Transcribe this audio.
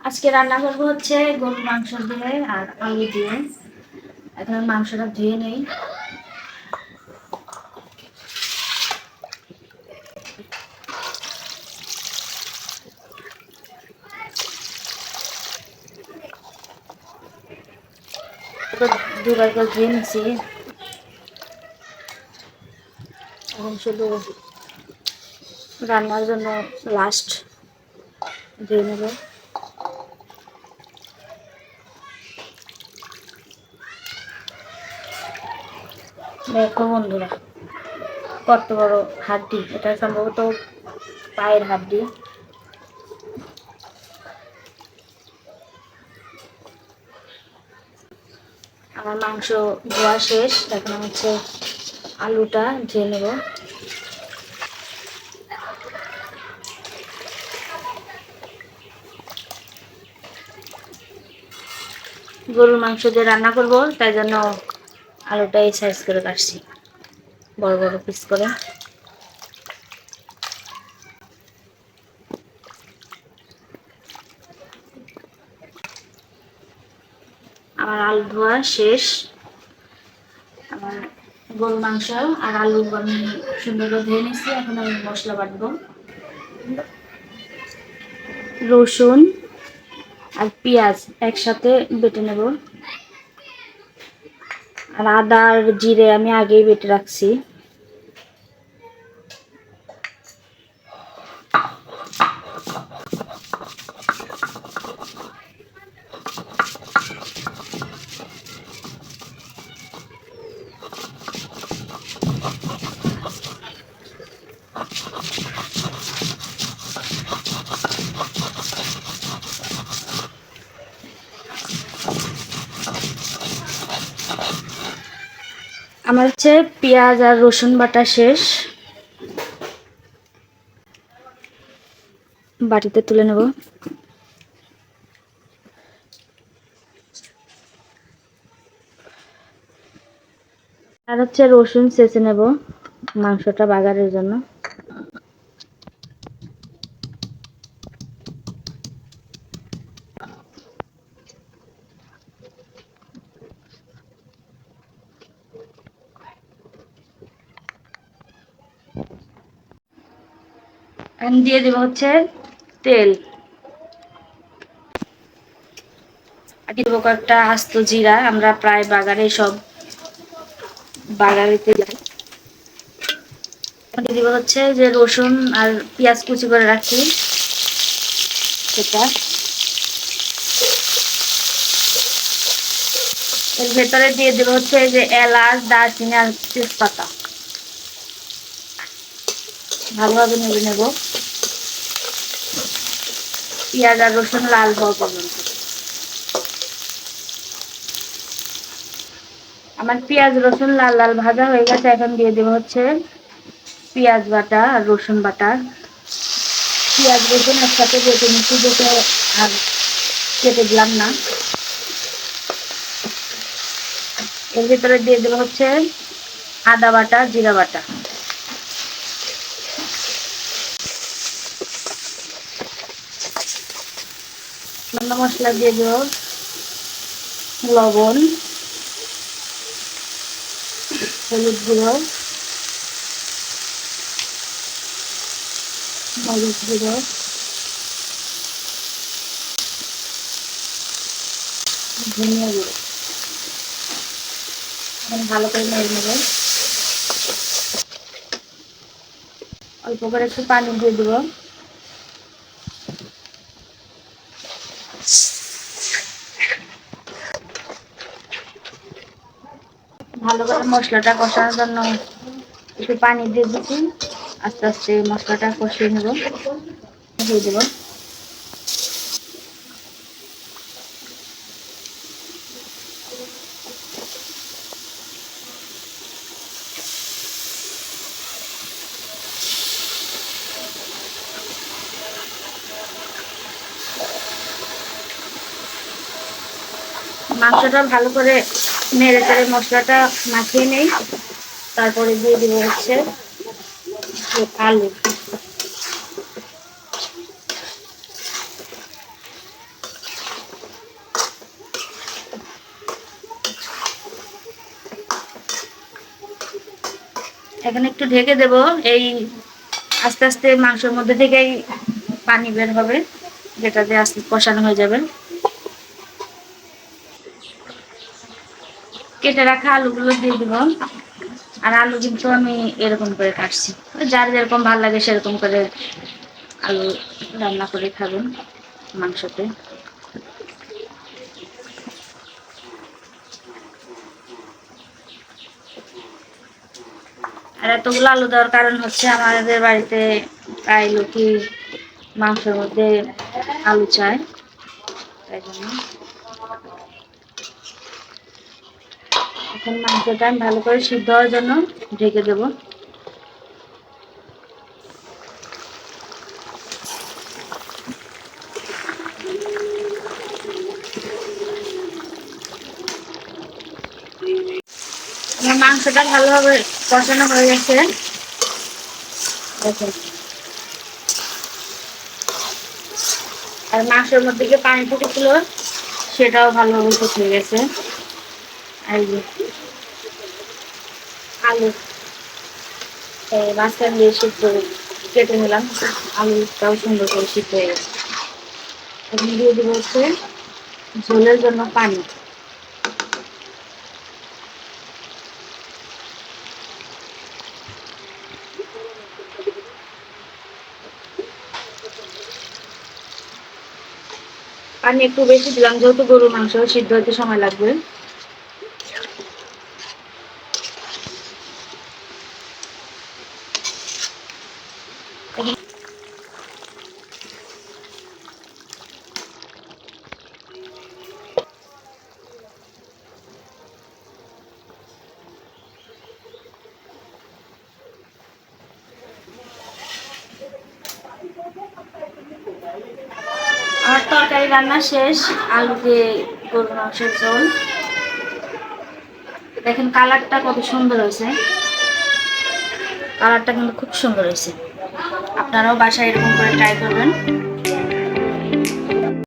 আজকে রান্না করবো হচ্ছে গরুর মাংস দিয়ে আর আলু দিয়ে। এখন মাংসটা ধুয়ে নেই। দুবার করে ধুয়ে নিচ্ছি। এখন শুধু রান্নার জন্য লাস্ট ধুয়ে নেব। দেখো বন্ধুরা, কত বড় হাড্ডি! এটা সম্ভবত পায়ের হাড্ডি। আমার মাংস ধোয়া শেষ। এখন হচ্ছে আলুটা ধুয়ে নেব। গরুর মাংস দিয়ে রান্না করব, তাই জন্য আলুটা এই সাইজ করে কাটছি, বড় বড় পিস করে। আমার আলু ধোয়া শেষ। আমার গরুর মাংস আর আলু আমি সুন্দর করে ধুয়ে নিচ্ছি। এখন আমি মশলা বাটবো। রসুন আর পেঁয়াজ একসাথে বেটে নেব। আর আদা আর জিরে আমি আগেই বেটে রাখছি। আমার হচ্ছে পেঁয়াজ আর রসুন বাটা শেষ। বাটিতে তুলে নেব। আর হচ্ছে রসুন ছেঁচে নেব মাংসটা বাগারের জন্য। আমি দিয়ে দেবো হচ্ছে তেল। আর দেবো কয়েকটা আস্ত জিরা। আমরা প্রায় বাগারে সব বাগারিতে যাই। দিয়ে দেবো হচ্ছে যে রসুন আর পেঁয়াজ কুচি করে রাখি সেটা। এর ভেতরে দিয়ে দেবো হচ্ছে যে এলাচ, দারচিনি আর তেজপাতা। ভালোভাবে নেড়ে নেব পেঁয়াজ আর রসুন লাল হওয়া পর্যন্ত। আমার পেঁয়াজ রসুন লাল লাল ভাজা হয়ে গেছে। এখন দিয়ে দেবো হচ্ছে পেঁয়াজ বাটা আর রসুন বাটা। পেঁয়াজ রসুন একসাথে বেটে নিচ্ছি, যেতে আর কেটে দিলাম না। এর ভিতরে দিয়ে দেবো হচ্ছে আদা বাটা, জিরা বাটা। রান্না মশলা দিয়ে দেবো লবণ, হলুদ গুঁড়ো, মরিচ গুঁড়ো, ধনিয়া গুঁড়ো। এখন ভালো করে নেড়ে নেব। অল্প করে একটু পানি দিয়ে দেবো। ভালো করে মশলাটা কষানোর জন্য একটু পানি দিয়ে দিচ্ছি। আস্তে আস্তে মশলাটা কষিয়ে নেব, দিয়ে দেবো। মাংসটা ভালো করে নেড়ে চেড়ে মশলাটা মাখিয়ে নেই। তারপরে দিয়ে দিব হচ্ছে আলু। এখানে একটু ঢেকে দেব। এই আস্তে আস্তে মাংসের মধ্যে থেকেই পানি বের হবে, যেটা দিয়ে আস্তে কষানো হয়ে যাবে। কেটে রাখা আলুগুলো দিয়ে দিব। আর আলু কিন্তু আমি এরকম করে কাটছি, যার যেরকম ভালো লাগে সেরকম করে আলু রান্না করে খাবেন মাংসতে। আর এতগুলো আলু দেওয়ার কারণ হচ্ছে আমাদের বাড়িতে প্রায় লোকই মাংসের মধ্যে আলু চায়, তাই জন্য। এখন মাংসটা আমি ভালো করে সিদ্ধ হওয়ার জন্য ঢেকে দেবো। আমার মাংসটা ভালোভাবে কষানো হয়ে গেছে, দেখুন। আর মাংসের মধ্যে যে পানি ফুটেছিল সেটাও ভালোভাবে শুকিয়ে গেছে। আর এই যে আলু মাঝখান দিয়ে সিদ্ধ কেটে নিলাম, আলুটাও সুন্দর করে সিদ্ধ হয়ে গেছে। এখন দিয়ে দেবো হচ্ছে ঝোলের জন্য পানি। পানি একটু বেশি দিলাম, যেহেতু গরুর মাংস সিদ্ধ হতে সময় লাগবে। আমার তরকারি রান্না শেষ, আলু দিয়ে গরুর মাংসের ঝোল। দেখেন কালারটা কত সুন্দর হয়েছে, কালারটা কিন্তু খুব সুন্দর হয়েছে। আপনারাও বাসায় এরকম করে ট্রাই করবেন।